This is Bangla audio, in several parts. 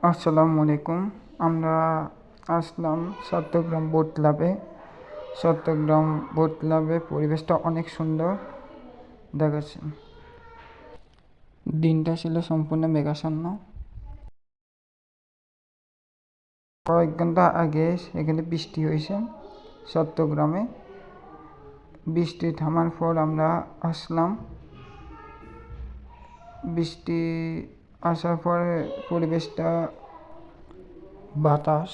আসসালামু আলাইকুম। আমরা আসলাম চট্টগ্রাম বোট ক্লাবে। চট্টগ্রাম বোট ক্লাবে পরিবেশটা অনেক সুন্দর দেখাচ্ছে। দিনটা ছিল সম্পূর্ণ মেঘাচ্ছন্ন। কয়েক ঘন্টা আগে এখানে বৃষ্টি হয়েছে চট্টগ্রামে। বৃষ্টি থামার পর আমরা আসলাম। বৃষ্টি আসার পরে পরিবেশটা বাতাস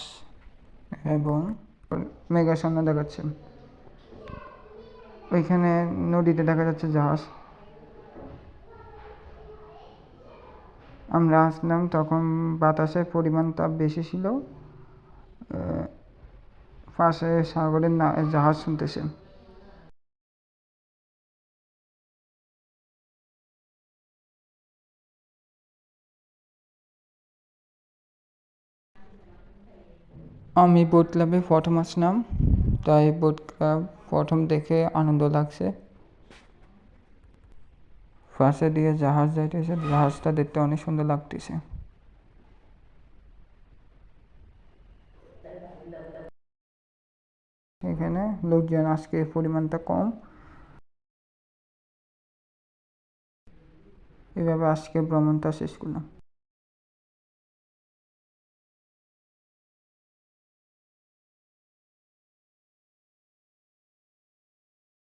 এবং মেঘাচ্ছন্ন দেখাচ্ছে। ওইখানে নদীতে দেখা যাচ্ছে জাহাজ। আমরা আসলাম তখন বাতাসের পরিমাণটা বেশি ছিল। পাশে সাগরের জাহাজ শুনতেছে। আমি বোট ক্লাবে প্রথম আসলাম, তাই বোট ক্লাব প্রথম দেখে আনন্দ লাগছে। পাশে দিয়ে জাহাজ যাইতেছে, জাহাজটা দেখতে অনেক সুন্দর লাগতেছে। এখানে লোকজন আজকে পরিমাণটা কম। এভাবে আজকে ভ্রমণটা শেষ করলাম।